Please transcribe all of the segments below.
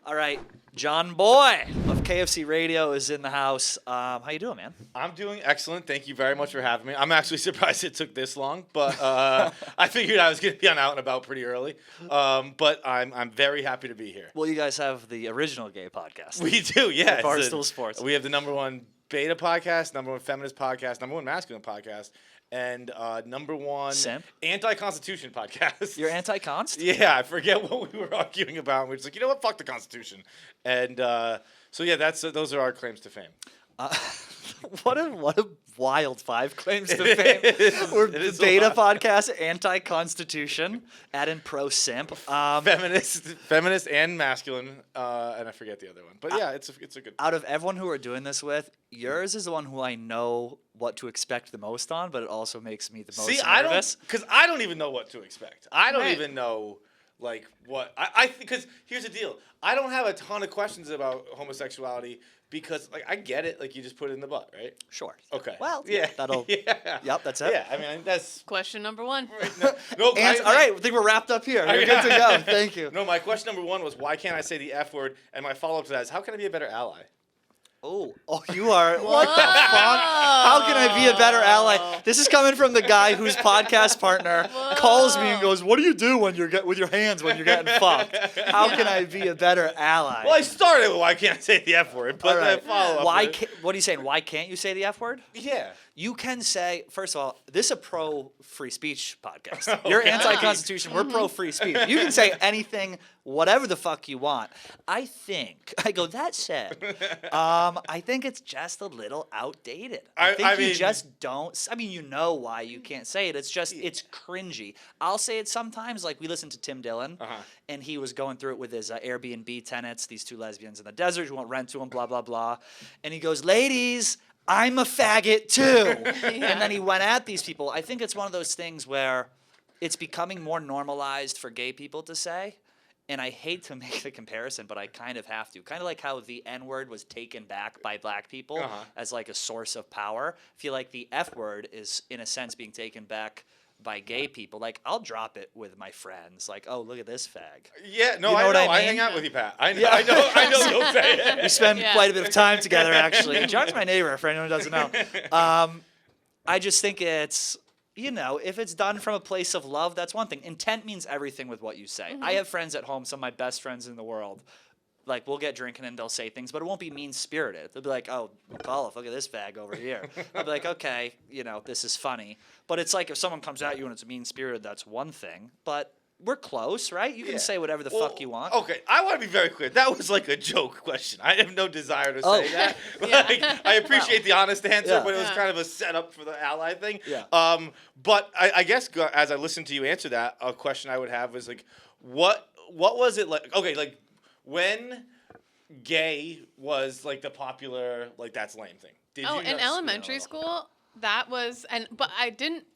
All right, John Boy of KFC Radio is in the house. How you doing, man? I'm doing excellent. Thank you very much for having me. I'm actually surprised it took this long, but I figured I was going to be on Out and About pretty early. But I'm very happy to be here. Well, you guys have the original gay podcast. We do, yeah. Barstool Sports. We have the #1 beta podcast, #1 feminist podcast, #1 masculine podcast, and #1 Simp? anti-constitution podcast. You're anti-const? Yeah, I forget what we were arguing about. We're just like, you know what, fuck the Constitution. And so yeah, those are our claims to fame. What a wild 5 claims to fame. We're beta podcast, anti-constitution, add in pro-simp. Feminist and masculine, and I forget the other one. But yeah, it's a good. Out of everyone who we're doing this with, yours is the one who I know what to expect the most on, but it also makes me the most nervous. Because I don't even know what to expect. I don't Right. even know like what I because here's the deal. I don't have a ton of questions about homosexuality because like I get it. Like you just put it in the butt, right? Sure. Okay. Well, yeah, that'll. Yeah. Yep, that's it. Yeah, I mean that's. Question number 1. No, All right, I think we're wrapped up here. We're good to go. Thank you. No, my question #1 was why can't I say the F word, and my follow up to that is how can I be a better ally? Oh, you are. What the fuck? How can I be a better ally? This is coming from the guy whose podcast partner calls me and goes, "What do you do when you're with your hands when you're getting fucked? How can I be a better ally?" Well, I started with why can't I say the F word, but All right. then follow up. Why? with it. What are you saying? Why can't you say the F word? Yeah. You can say, first of all, this is a pro-free speech podcast. You're anti-constitution. We're pro-free speech. You can say anything, whatever the fuck you want. I go, that said, I think it's just a little outdated. I mean, you just don't, you know why you can't say it. It's just, it's cringy. I'll say it sometimes, like we listened to Tim Dillon, and he was going through it with his Airbnb tenants, these 2 lesbians in the desert who won't rent to him, blah, blah, blah. And he goes, ladies, I'm a faggot too. And then he went at these people. I think it's one of those things where it's becoming more normalized for gay people to say. And I hate to make the comparison, but I kind of have to. Kind of like how the N-word was taken back by black people as like a source of power. I feel like the F-word is, in a sense, being taken back by gay people. Like, I'll drop it with my friends. Like, oh, look at this fag. Yeah, no, You know I what know. I I mean? hang out with you, Pat. I know you'll say it. We spend quite a bit of time together, actually. John's my neighbor, for anyone who doesn't know. I just think it's, if it's done from a place of love, that's one thing. Intent means everything with what you say. I have friends at home, some of my best friends in the world. Like, we'll get drinking and they'll say things, but it won't be mean-spirited. They'll be like, oh, McAuliffe, look at this fag over here. I'll be like, okay, this is funny. But it's like if someone comes at you and it's mean-spirited, that's one thing. But we're close, right? You can say whatever the fuck you want. Okay, I want to be very clear. That was like a joke question. I have no desire to say that. Like, I appreciate the honest answer, but it was kind of a setup for the ally thing. Yeah. But I guess as I listened to you answer that, a question I would have was like, what was it like? Okay, like when gay was like the popular like that's lame thing. Did you in know- elementary school, that was, but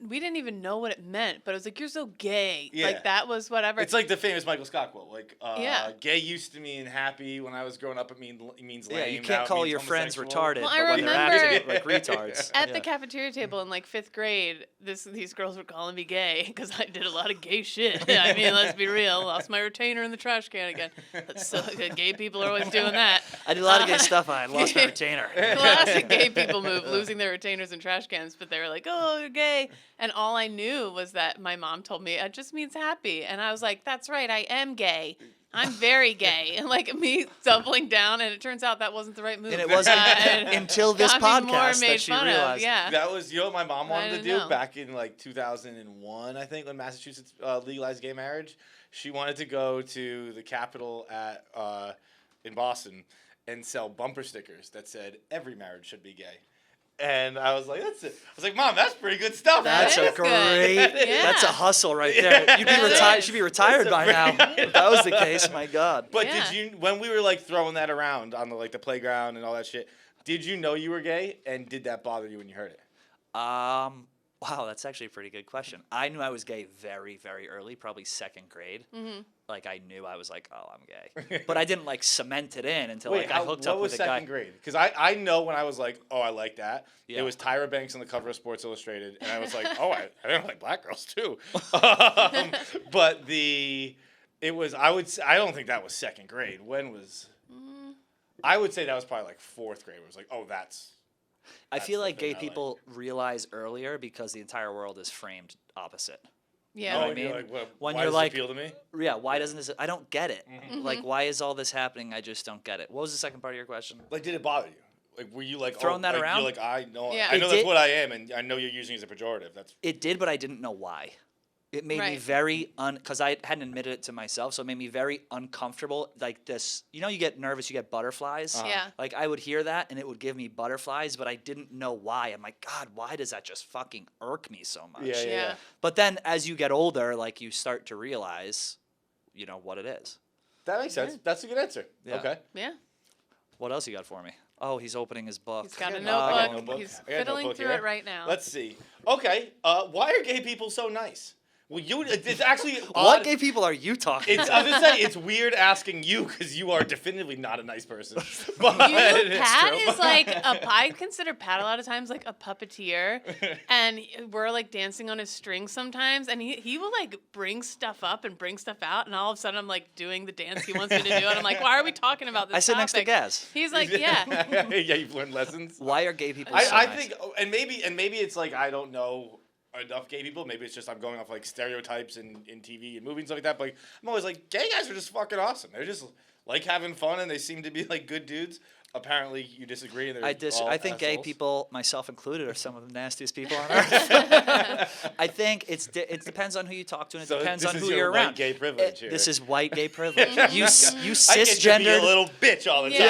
we didn't even know what it meant, but it was like, you're so gay. Yeah. Like, that was whatever. It's like the famous Michael Scott quote. Like, Yeah. gay used to mean happy. When I was growing up, it means lame. Yeah, you now can't it call means your friends homosexual. retarded, Well, but I when they're remember- actually like retards. At the cafeteria table in like 5th grade, these girls were calling me gay because I did a lot of gay shit. I mean, let's be real. Lost my retainer in the trash can again. So gay people are always doing that. I did a lot of gay stuff. I lost my retainer. Classic gay people move, losing their retainers in trash cans. But they were like, "Oh, you're gay," and all I knew was that my mom told me it just means happy, and I was like, "That's right, I am gay. I'm very gay." And like me doubling down, and it turns out that wasn't the right move. And it wasn't until this got me more podcast made that she fun of, realized. Yeah. That was what my mom wanted to didn't do know. back in like 2001, I think, when Massachusetts legalized gay marriage. She wanted to go to the Capitol in Boston and sell bumper stickers that said every marriage should be gay. And I was like, that's it. I was like, Mom, that's pretty good stuff. That's That a is good. great. Yeah. That's a hustle right there. You'd be That retired. is. Should be retired That's a by very- now. If that was the case, my God. But Yeah. did you, when we were like throwing that around on the playground and all that shit, did you know you were gay, and did that bother you when you heard it? Wow, that's actually a pretty good question. I knew I was gay very, very early, probably 2nd grade. Like, I knew I was like, oh, I'm gay. But I didn't like cement it in until like I hooked up with a guy. What was 2nd grade? Because I know when I was like, oh, I like that. Yeah. It was Tyra Banks on the cover of Sports Illustrated, and I was like, oh, I don't like black girls too. But It was. I don't think that was second grade. When was? I would say that was probably like fourth grade. Where it was like, oh, that's. I feel the like thing gay I people realize earlier because the entire world is framed opposite. Yeah. know what I and you're mean? like, what, When why you're does like- it appeal to me? Yeah, why doesn't this? I don't get it. Mm-hmm. Like, why is all this happening? I just don't get it. What was the second part of your question? Like, did it bother you? Like, were you like Throwing that like, around? You're like, I know, Yeah. I know It that's did- what I am, and I know you're using it as a pejorative. That's It did, but I didn't know why. It made me Right. very because I hadn't admitted it to myself, so it made me very uncomfortable. Like this, you know, you get nervous, you get butterflies. Yeah. Like I would hear that, and it would give me butterflies, but I didn't know why. I'm like, God, why does that just fucking irk me so much? Yeah. But then, as you get older, like you start to realize, you know, what it is. That makes sense. That's a good answer. Yeah. Okay. Yeah. What else you got for me? Oh, he's opening his book. He's got a I got a notebook. notebook. He's I got a fiddling notebook through here. it right now. Let's see. Okay. Why are gay people so nice? Well, it's actually What odd. gay people are you talking It's, to? I was gonna say it's weird asking you because you are definitively not a nice person. But Pat true. is like I consider Pat a lot of times like a puppeteer, and we're like dancing on his strings sometimes, and he will like bring stuff up and bring stuff out, and all of a sudden I'm like doing the dance he wants me to do, and I'm like, why are we talking about this? I sit next to topic? Gaz. He's like, yeah, yeah, you've learned lessons. Why are gay people so I nice? think, and maybe it's like I don't know enough gay people. Maybe it's just I'm going off like stereotypes in TV and movies and stuff like that. But like, I'm always like, gay guys are just fucking awesome. They're just like having fun and they seem to be like good dudes. Apparently, you disagree. And I think gay assholes. people, myself included, are some of the nastiest people on earth. I think it depends on who you talk to, and it So depends this on is who your you're white around. gay privilege here. This is white gay privilege. You I get to be a cisgendered. little bitch all the time.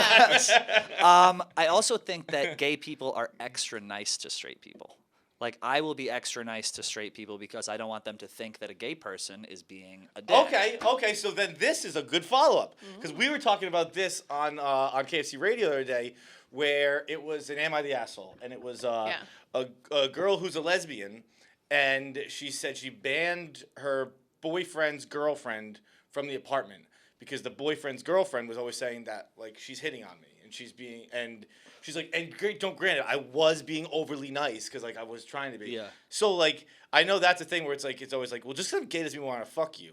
Yeah. I also think that gay people are extra nice to straight people. Like I will be extra nice to straight people because I don't want them to think that a gay person is being a dick. Okay. So then this is a good follow up because we were talking about this on KFC Radio the other day, where it was an "Am I the Asshole?" and it was a girl who's a lesbian, and she said she banned her boyfriend's girlfriend from the apartment because the boyfriend's girlfriend was always saying that like she's hitting on me and she's being and. She's like, and granted, I was being overly nice because like I was trying to be. Yeah. So like I know that's a thing where it's always like, well, just because I'm gay doesn't mean I want to fuck you.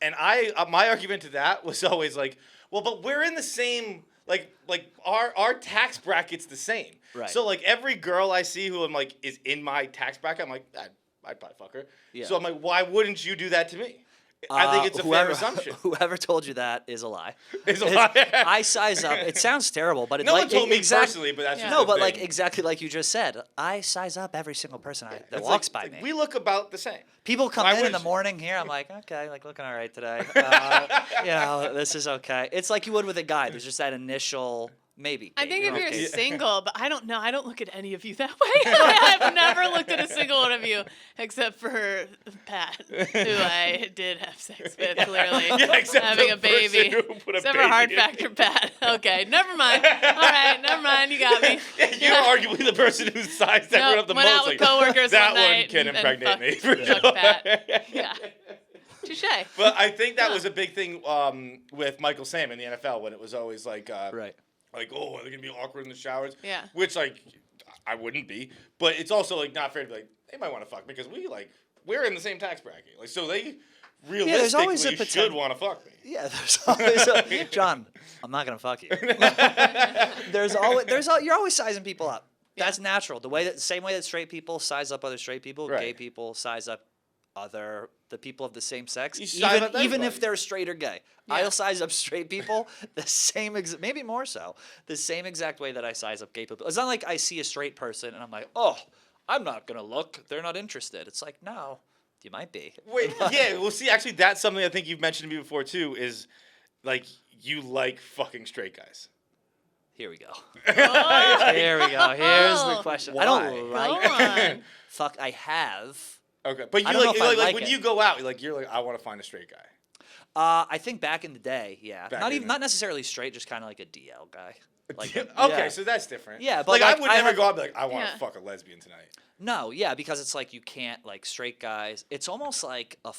And my argument to that was always like, well, but we're in the same like our tax bracket's the same. Right. So like every girl I see who I'm like is in my tax bracket, I'm like, I'd probably fuck her. Yeah. So I'm like, why wouldn't you do that to me? I think it's a fair assumption. Whoever told you that is a lie. It's a lie. I size up. It sounds terrible, but it's No like one told me exact- personally, but that's just No, the but like thing. exactly like you just said, I size up every single person that It's walks like, by me. We look about the same. People come Why in the wouldn't you? morning here. I'm like, okay, like looking all right today. You know, this is okay. It's like you would with a guy. There's just that initial maybe. I think if okay. you're single, but I don't know. I don't look at any of you that way. I've never looked at a single one of you except for Pat, who I did have sex with, clearly. Yeah, except having the a baby. person who put a Except baby for Hard in. Factor Pat. Okay, never mind. All right, never mind. You got me. Yeah, you're arguably the person who sized that one up the went most. out with like, coworkers that one one night can and impregnate fucked- me. For fucked sure. Pat. Yeah. Touche. But I think that was a big thing with Michael Sam in the NFL when it was always like, Right. like, oh, are they gonna be awkward in the showers? Yeah. Which like, I wouldn't be, but it's also like not fair to be like they might want to fuck me because we're in the same tax bracket. Like so they there's always a realistically should potential- want to fuck me. Yeah, there's always a John. I'm not gonna fuck you. You're always sizing people up. That's natural. Same way that straight people size up other straight people, Right. gay people size up the people of the same sex. You size up Even if everybody. they're straight or gay, I'll size up straight people the same maybe more so the same exact way that I size up gay people. It's not like I see a straight person and I'm like, oh, I'm not gonna look. They're not interested. It's like no, you might be. Wait, yeah. Well, see, actually, that's something I think you've mentioned to me before too. Is like you like fucking straight guys. Here we go. Oh, Here we go. Here's the Oh. question. I don't go like. on. Fuck. I have. Okay, but you I don't know like, if I like like when it. you go out, you're like I want to find a straight guy. I think back in the day, yeah. Back Not in even the- not necessarily straight, just kind of like a DL guy. Like Okay, yeah. so that's different. Yeah, but like like, I would I never have- go out and be like I want to Yeah. fuck a lesbian tonight. No, yeah, because it's like you can't like straight guys. It's almost like a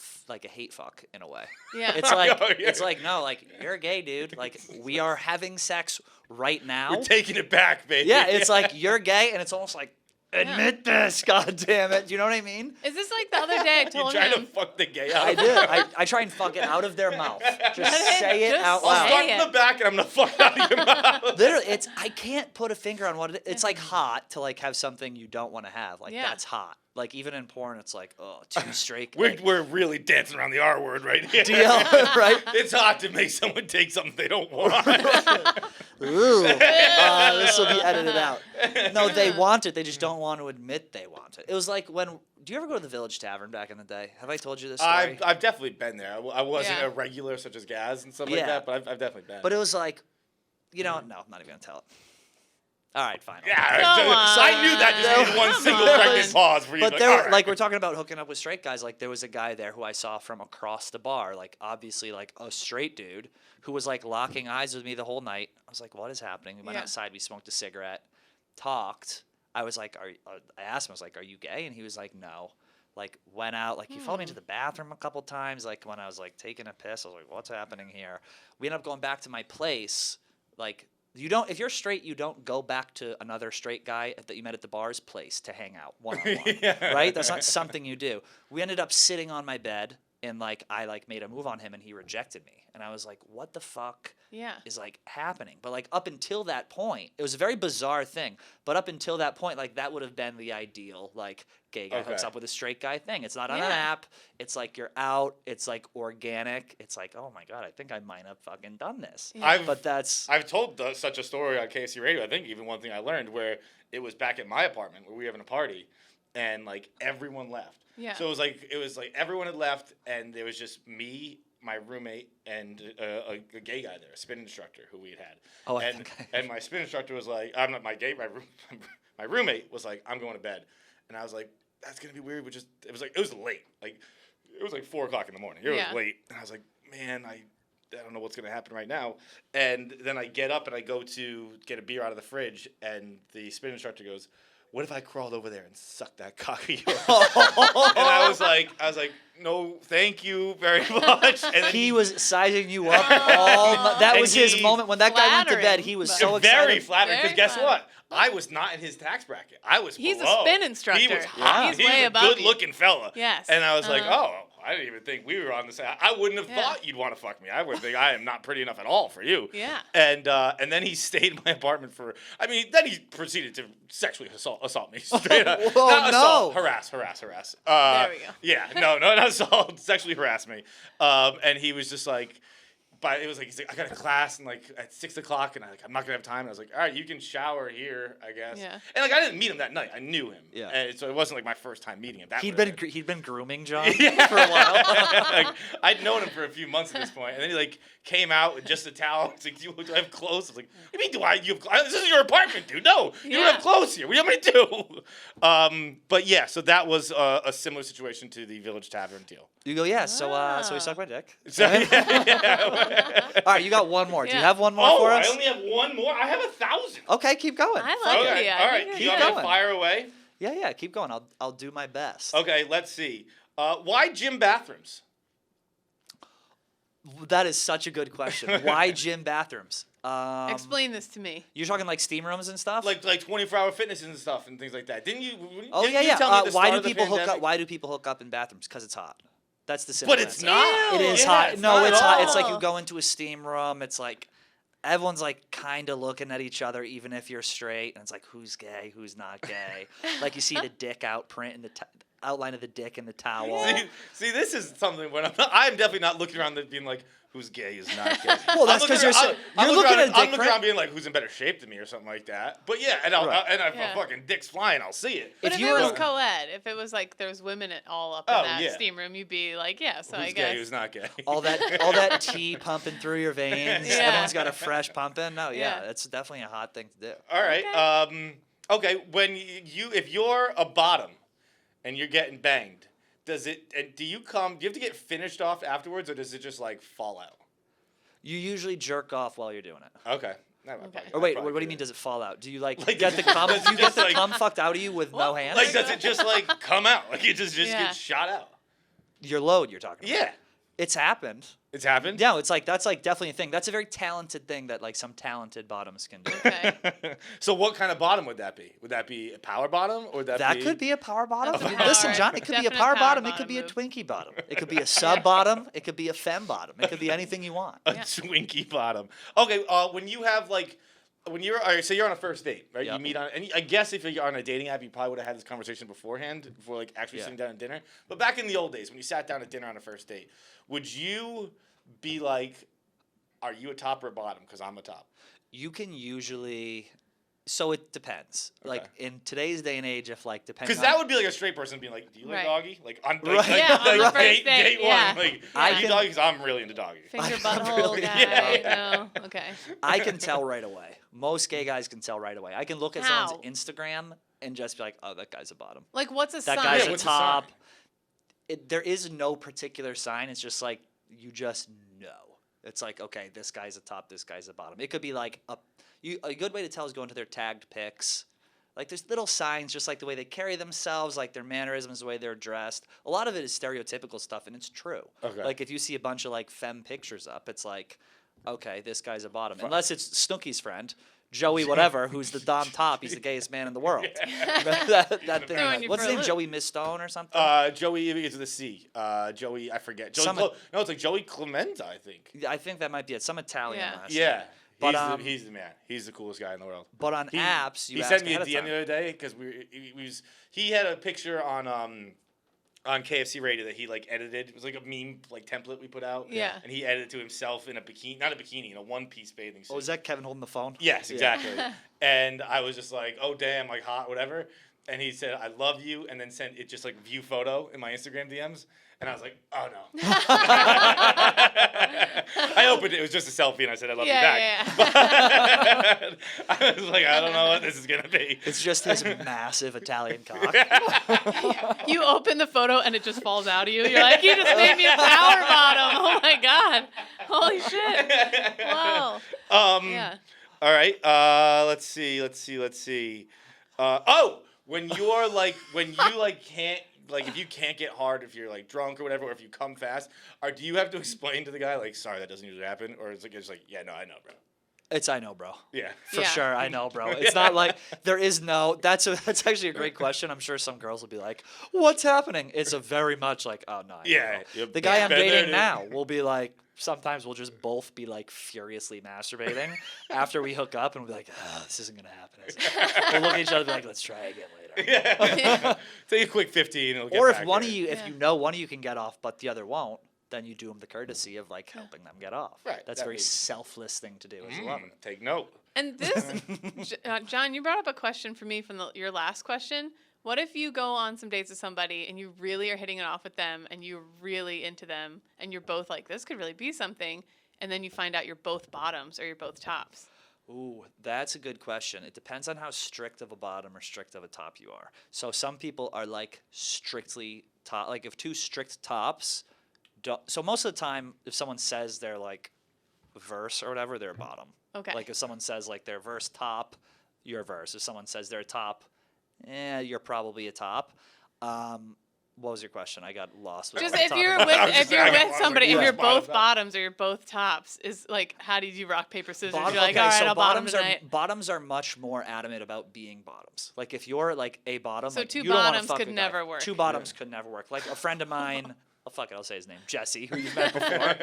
hate fuck in a way. Yeah. It's like Oh, yeah. it's like no, like you're a gay dude. Like we are having sex right now. We're taking it back, baby. Yeah, it's like you're gay, and it's almost like Admit this, God damn it. Do you know what I mean? Is this like the other day I You told trying to him? fuck the gay out I of do. them? I try and fuck it out of their mouth. Just Just say it out I'll loud. say start it. from the back and I'm gonna fuck it out of your mouth. Literally, I can't put a finger on what it's like hot to like have something you don't want to have. Like Yeah. that's hot. Like even in porn, it's like, oh, too straight. We're really dancing around the R word right here. deal, right? It's hot to make someone take something they don't want. Ooh, this will be edited out. No, they want it. They just don't want to admit they want it. It was like when. Do you ever go to the Village Tavern back in the day? Have I told you this story? I've definitely been there. I wasn't Yeah. a regular such as Gaz and stuff like Yeah. that, but I've definitely been. But it was like, no, I'm not even gonna tell it. All right, fine. yeah, Come I knew that just on. needed one Come single on. pregnant pause for you. But like, there, all right. like we're talking about hooking up with straight guys. Like there was a guy there who I saw from across the bar, like obviously like a straight dude who was like locking eyes with me the whole night. I was like, what is happening? We went Yeah. outside, we smoked a cigarette, talked. I was like, I asked him, I was like, are you gay? And he was like, no. Like went out, like he followed me to the bathroom a couple times. Like when I was like taking a piss, I was like, what's happening here? We ended up going back to my place. Like you don't, if you're straight, you don't go back to another straight guy that you met at the bar's place to hang out one-on-one, Yeah. right? That's not something you do. We ended up sitting on my bed and like I like made a move on him and he rejected me. And I was like, what the fuck Yeah. is like happening? But like up until that point, it was a very bizarre thing. But up until that point, like that would have been the ideal like gay guy hooks Okay. up with a straight guy thing. It's not on an Yeah. app. It's like you're out. It's like organic. It's like, oh my God, I think I might have fucking done this. Yeah. But that's I've told such a story on KC Radio. I think even one thing I learned where it was back at my apartment where we were having a party, and like everyone left. Yeah. So it was like everyone had left, and there was just me, my roommate, and a gay guy there, a spin instructor who we had had. Oh, I and think and my spin instructor was like, I'm not my roommate was like, I'm going to bed, and I was like, that's gonna be weird. It was late, like it was like 4:00 in the morning. It Yeah. was late, and I was like, man, I don't know what's going to happen right now. And then I get up and I go to get a beer out of the fridge, and the spin instructor goes, what if I crawled over there and sucked that cock of yours? And I was like, no, thank you very much. And then he was sizing you up all. That And was his he- moment when that guy went to bed. Flattering, He was but- so very excited. flattering, because Very guess flattering. what? I was not in his tax bracket. I was He's a below. spin He instructor. was hot. He's He was way a above you. good-looking fella. Yes. And I was like, Uh-huh. oh, I didn't even think we were on the same. I wouldn't have Yeah. thought you'd want to fuck me. I would think I am not pretty enough at all for you. Yeah. And then he stayed in my apartment for. I mean, then he proceeded to sexually assault me. Straight up. Whoa, Not assault, no. harass. There we go. Yeah, no, not assault. Sexually harass me. And he was just like. But it was like, he's like, I got a class and like at 6 o'clock, and I'm not gonna have time. And I was like, all right, you can shower here, I guess. Yeah. And like I didn't meet him that night. I knew him. Yeah. And so it wasn't like my first time meeting him. That He'd would've been grooming John Yeah. for a while. like, I'd known him for a few months at this point, and then he like came out with just a towel. He's like, do I have clothes? I was like, what do you mean? You have clothes? This is your apartment, dude. No, you don't Yeah. have clothes here. What do you want me to do? But yeah, so that was a similar situation to the Village Tavern deal. You go, yeah. So he Ah. sucked my dick. So, yeah. All right, you got one more. Do you Yeah. have one more Oh, for I us? only have one more. I have 1,000. Okay, keep going. I like Okay, the all right. idea. You Keep want me to going. fire away? Yeah, keep going. I'll do my best. Okay, let's see. Why gym bathrooms? That is such a good question. Why gym bathrooms? Explain this to me. You're talking like steam rooms and stuff. Like 24-hour fitness and stuff and things like that. Didn't you? oh didn't yeah, you yeah. tell me at the Why start do of the people hook up? pandemic? Why do people hook up in bathrooms? Because it's hot. That's the simple But it's answer. not. It is Yeah, hot. it's No, not it's at hot. It's like all. you go into a steam room. It's like everyone's like kind of looking at each other, even if you're straight. And it's like, who's gay? Who's not gay? Like you see the dick outprint in the outline of the dick in the towel. See, this is something when I'm definitely not looking around being like, who's gay is not gay. Well, that's I'm 'cause looking you're around- so- I'm you're looking looking around- at I'm dick looking print. around being like, who's in better shape than me or something like that. But yeah, and Right. if Yeah. a fucking dick's flying, I'll see it. But If if, you it were was to- co-ed, if it was like there's women all up in Oh, that yeah. steam room, you'd be like, yeah. So I Who's guess. gay? Who's not gay? all that tea pumping through your veins. Yeah. Everyone's got a fresh pumping. No, yeah, Yeah. that's definitely a hot thing to do. All right. Okay. When if you're a bottom and you're getting banged, do you have to get finished off afterwards, or does it just like fall out? You usually jerk off while you're doing it. Okay. Or wait, what do you mean? Does it fall out? Do you like Like, get the cum? does it Do you get just, the like- cum fucked out of you with no hands? Like, does it just like come out? Like it just Yeah. gets shot out? Your load, you're talking about. Yeah. It's happened. It's happened? No, it's like that's like definitely a thing. That's a very talented thing that like some talented bottoms can do. Okay. So what kind of bottom would that be? Would that be a power bottom or would that That be could be a power bottom. That's a I mean, power- listen, John, it could be a definite power power bottom. It bottom could be a move. Twinkie bottom. It could be a sub bottom. It could be a femme bottom. It could be anything you want. a Yeah. Twinkie bottom? Okay, when you have like when you're all right, so you're on a first date, right? Yep. You meet on and I guess if you're on a dating app, you probably would have had this conversation beforehand before like actually Yeah. sitting down at dinner. But back in the old days when you sat down at dinner on a first date, would you be like, are you a top or a bottom? Because I'm a top. You can usually. So it depends. Like Okay. in today's day and age, if like depending. Because that would be like a straight person being like, "Do you like Right. doggy?" Like on Right. like, Yeah, on the like, first date, date, date yeah. one. Like, I are you can- doggy? Because I'm really into doggy. Finger I'm butthole really- guy. Yeah. No. Okay. I can tell right away. Most gay guys can tell right away. I can look at How? someone's Instagram and just be like, oh, that guy's a bottom. Like, what's a That sign? guy's Yeah, a what's the sign? top. There is no particular sign. It's just like you just know. It's like, okay, this guy's a top, this guy's a bottom. It could be like a good way to tell is go into their tagged pics. Like there's little signs, just like the way they carry themselves, like their mannerisms, the way they're dressed. A lot of it is stereotypical stuff, and it's true. Okay. Like if you see a bunch of like femme pictures up, it's like, okay, this guy's a bottom. Unless it's Snooki's friend, Joey whatever, who's the dom top. He's the gayest man in the world. that thing. Throwing you What's for his a name? loop. Joey Miss Stone or something? Joey is with a C. Joey, I forget. Joey Some- no, it's like Joey Clementa, I think. I think that might be it. Some Italian Yeah. last name. Yeah. But, He's the man. He's the coolest guy in the world. But on He, apps, you he ask sent me a ahead of DM time. the other day because he had a picture on KFC Radio that he like edited. It was like a meme like template we put out. Yeah. And he edited to himself in a bikini, not a bikini, in a one-piece bathing suit. Oh, is that Kevin holding the phone? Yes, Yeah. exactly. And I was just like, oh damn, like hot, whatever. And he said, I love you, and then sent it just like view photo in my Instagram DMs. And I was like, oh no. I opened it, it was just a selfie, and I said, I love you back. But I was like, I don't know what this is going to be. It's just his massive Italian cock. You open the photo and it just falls out of you. You're like, you just made me a power bottom. Oh my god. Holy shit. Wow. Yeah. All right. Let's see. When you're like, when you like can't, like if you can't get hard, if you're like drunk or whatever, or if you come fast, do you have to explain to the guy like, sorry, that doesn't usually happen, or it's like, yeah, no, I know, bro. It's I know, bro. Yeah. For Yeah. sure, I know, bro. It's not like there is no. That's actually a great question. I'm sure some girls will be like, "What's happening?" It's a very much like, "Oh no." I know, Yeah, bro." yep. The guy Yeah. I'm Been there, dating dude. now will be like. Sometimes we'll just both be like furiously masturbating after we hook up, and we'll be like, "Oh, this isn't gonna happen." is it?" We'll look at each other and be like, "Let's try again later." Yeah. Take a quick 15. And we'll get Or if back one here. of you, if Yeah. you know one of you can get off, but the other won't, then you do them the courtesy of like helping them get off. Right, That's a that very makes- selfless thing to do. I love it. Take note. And this, John, you brought up a question for me from your last question. What if you go on some dates with somebody and you really are hitting it off with them and you're really into them and you're both like, this could really be something, and then you find out you're both bottoms or you're both tops? Ooh, that's a good question. It depends on how strict of a bottom or strict of a top you are. So some people are like strictly top. Like if two strict tops, so most of the time, if someone says they're like verse or whatever, they're a bottom. Okay. Like if someone says like they're verse top, you're a verse. If someone says they're a top, you're probably a top. What was your question? I got lost. With Just what I'm if talking you're about. with I was just if you're saying, I with was somebody like, and yeah. you're both Bottom, top. bottoms or you're both tops, is like how do you rock paper scissors? Bottom- You're like, okay, all right, so I'll bottom bottoms tonight. bottoms are much more adamant about being bottoms. Like if you're like a bottom, So like, two you don't wanna bottoms fuck could a guy. never work. Two bottoms could never work. Like a friend of mine, oh fuck it, I'll say his name, Jesse, who you've met before.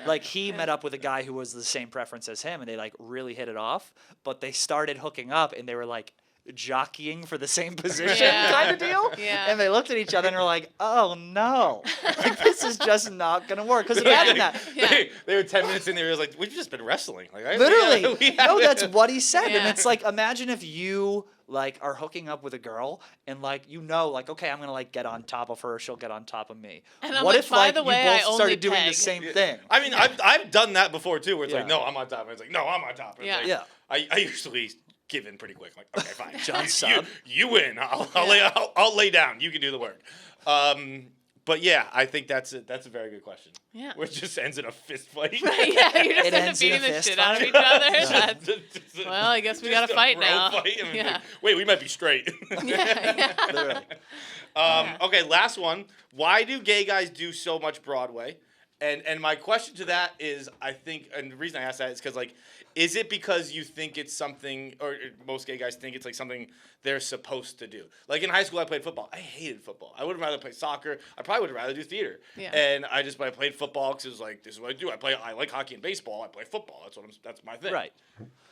Like he met up with a guy who was the same preference as him, and they like really hit it off. But they started hooking up, and they were like jockeying for the same position Yeah. kind of deal. Yeah. And they looked at each other and were like, "Oh no, like, this is just not gonna work." Because imagine that. Yeah. They were 10 minutes in there. He was like, we've just been wrestling. Like, Literally, we no, haven't- that's what he said, and Yeah. it's like, imagine if you like are hooking up with a girl, and like like, okay, I'm gonna like get on top of her, she'll get on top of me. And I'm what like, if by like the way, you I both only started doing the peg. same thing? I mean, I've done that before too, where it's like, Yeah. no, I'm on top. And it's like, no, I'm on top. And it's Yeah. like, Yeah. I usually give in pretty quick. Like, okay, fine. John you, sub. you win. I'll lay down. You can do the work. But yeah, I think that's a very good question. Yeah. Which just ends in a fist fight. Yeah, you're just It end up ends in a beating the fist shit out of fight. each other. Yeah. That's- well, I guess we Just gotta a fight bro now. Fight. I mean, Yeah. like, wait, we might be straight. Yeah. Literally. Okay, last one. Why do gay guys do so much Broadway? And my question to that is, I think, and the reason I ask that is because, like, is it because you think it's something, or most gay guys think it's like something they're supposed to do? Like in high school, I played football. I hated football. I would rather play soccer. I probably would rather do theater. Yeah. And I played football because it was like, this is what I do. I like hockey and baseball. I play football. That's my thing. Right.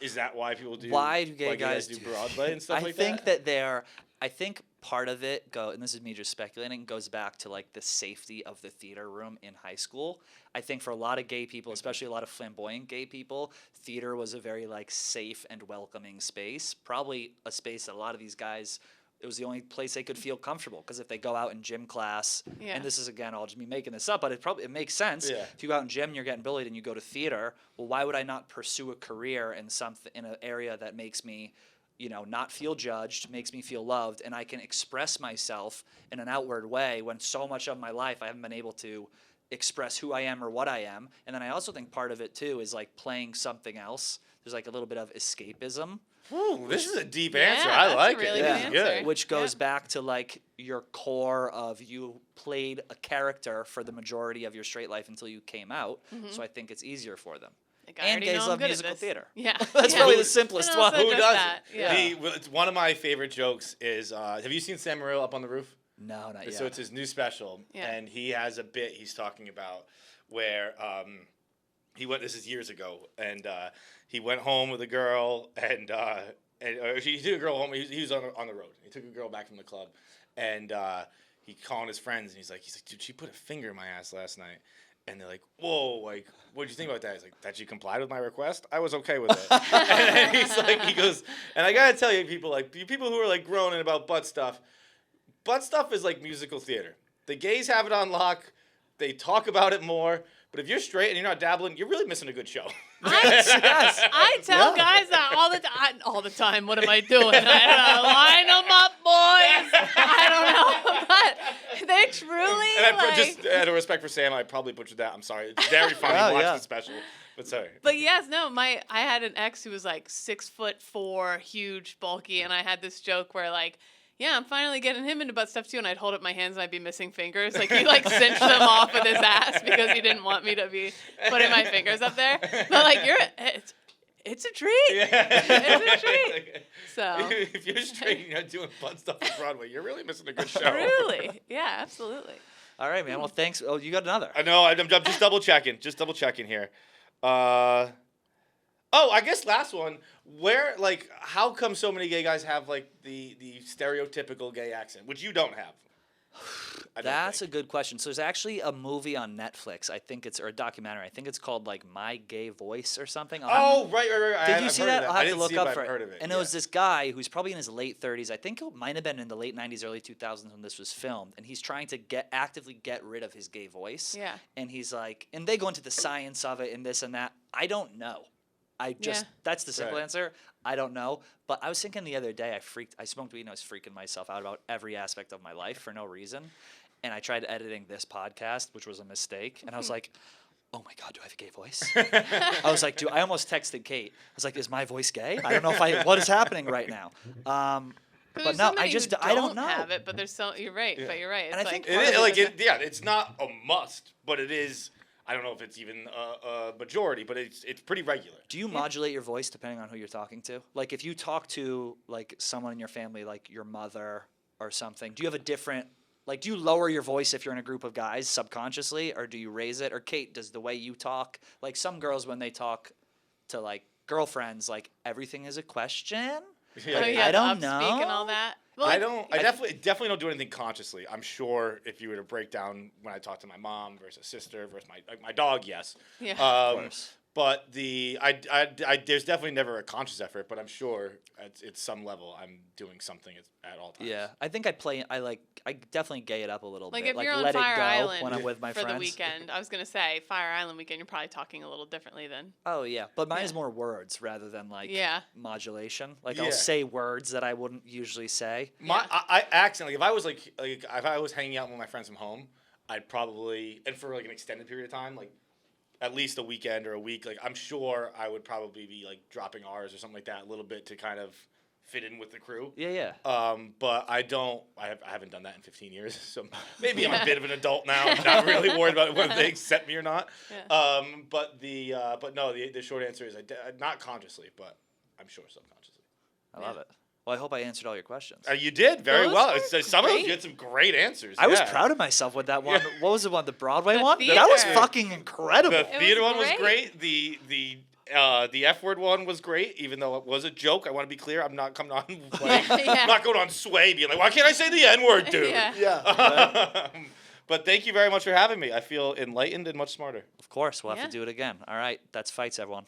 Is that why people do? Why do gay guys do Broadway and stuff I like think that? I think part of it and this is me just speculating, goes back to like the safety of the theater room in high school. I think for a lot of gay people, especially a lot of flamboyant gay people, theater was a very like safe and welcoming space. Probably a space that a lot of these guys, it was the only place they could feel comfortable, because if they go out in gym class, and this is again, I'll just be making this up, but it makes sense. Yeah. If you go out in gym and you're getting bullied and you go to theater, well, why would I not pursue a career in an area that makes me, not feel judged, makes me feel loved, and I can express myself in an outward way when so much of my life I haven't been able to express who I am or what I am. And then I also think part of it too is like playing something else. There's like a little bit of escapism. Ooh, this is a deep answer. Yeah, I that's like a really it. good This is answer. good. Which goes back to like your core of you played a character for the majority of your straight life until you came out. So I think it's easier for them. Like, I And already gays know I'm love good at musical this. theater. Yeah. That's yeah. probably the simplest And one. also Who just doesn't? that, Yeah. It's one of my favorite jokes is, have you seen Sam Morril Up on the Roof? No, not yet. So it's his new special, Yeah. and he has a bit he's talking about where this is years ago, and he went home with a girl, and he took a girl home. He was on the road. He took a girl back from the club, and he called his friends, and he's like, dude, she put a finger in my ass last night. And they're like, whoa, like, what'd you think about that? He's like, that she complied with my request? I was okay with it. And he goes, and I gotta tell you, people who are like groaning about butt stuff is like musical theater. The gays have it on lock. They talk about it more. But if you're straight and you're not dabbling, you're really missing a good show. I tell guys that all the time. What am I doing? Line them up, boys. I don't know, but they truly And just out of respect for Sam, I probably butchered that. I'm sorry. It's very funny. Watch the special. But sorry. But yes, no, I had an ex who was like 6'4", huge, bulky, and I had this joke where like, yeah, I'm finally getting him into butt stuff too, and I'd hold up my hands and I'd be missing fingers. Like he like cinched them off with his ass because he didn't want me to be putting my fingers up there. But like it's a treat. Yeah. It's a treat. So if you're straight and you're not doing butt stuff on Broadway, you're really missing a good show. Truly, yeah, absolutely. All right, man. Well, thanks. Oh, you got another. I know. I'm just double checking. Just double checking here. I guess last one. How come so many gay guys have like the stereotypical gay accent, which you don't have? That's a good question. So there's actually a movie on Netflix. I think or a documentary. I think it's called like My Gay Voice or something. Right. Did you see that? I'll have to look up it, for I've it. heard of it. And it was this guy who's probably in his late 30s. I think it might have been in the late 90s, early 2000s when this was filmed. And he's trying to actively get rid of his gay voice. Yeah. And he's like, and they go into the science of it and this and that. I don't know. That's the simple answer. I don't know. But I was thinking the other day, I smoked weed and I was freaking myself out about every aspect of my life for no reason. And I tried editing this podcast, which was a mistake. And I was like, oh my God, do I have a gay voice? I was like, I almost texted Kate. I was like, is my voice gay? I don't know what is happening right now. But no, I don't know. Have it, but you're right. But you're right. It's And I think it's not a must, but it is. I don't know if it's even a majority, but it's pretty regular. Do you modulate your voice depending on who you're talking to? Like if you talk to like someone in your family, like your mother or something, do you have a different, like do you lower your voice if you're in a group of guys subconsciously, or do you raise it? Or Kate, does the way you talk, like some girls when they talk to like girlfriends, like everything is a question? I don't know. Upspeak and all that. Well, I definitely don't do anything consciously. I'm sure if you were to break down when I talk to my mom versus sister versus my dog, yes. Yeah. Of course. But there's definitely never a conscious effort, but I'm sure at some level I'm doing something at all times. Yeah, I think I definitely gay it up a little like bit. If you're on let Fire it go Island when I'm with my for friends. the weekend, I was gonna say Fire Island weekend, you're probably talking a little differently then. Oh yeah, but mine is more words rather than like modulation. Like I'll say words that I wouldn't usually say. I accidentally, if I was hanging out with my friends from home, I'd probably, and for like an extended period of time, like at least a weekend or a week, like I'm sure I would probably be like dropping R's or something like that a little bit to kind of fit in with the crew. Yeah. But I haven't done that in 15 years, so maybe I'm a bit of an adult now. I'm not really worried about whether they accept me or not. Yeah. But no, the short answer is not consciously, but I'm sure subconsciously. I love it. Well, I hope I answered all your questions. You did very Those well. were Some of those great. you had some great answers. I was yeah. proud of myself with that one. Yeah. What was the one? The Broadway The one? That was theater. fucking incredible. The was theater one was great. great. The F word one was great, even though it was a joke. I want to be clear. I'm not coming on like Yeah. I'm not going on Sway being like, why can't I say the N word, dude? Yeah. Yeah. But thank you very much for having me. I feel enlightened and much smarter. Of course, we'll have Yeah. to do it again. All right, that's Fights, everyone.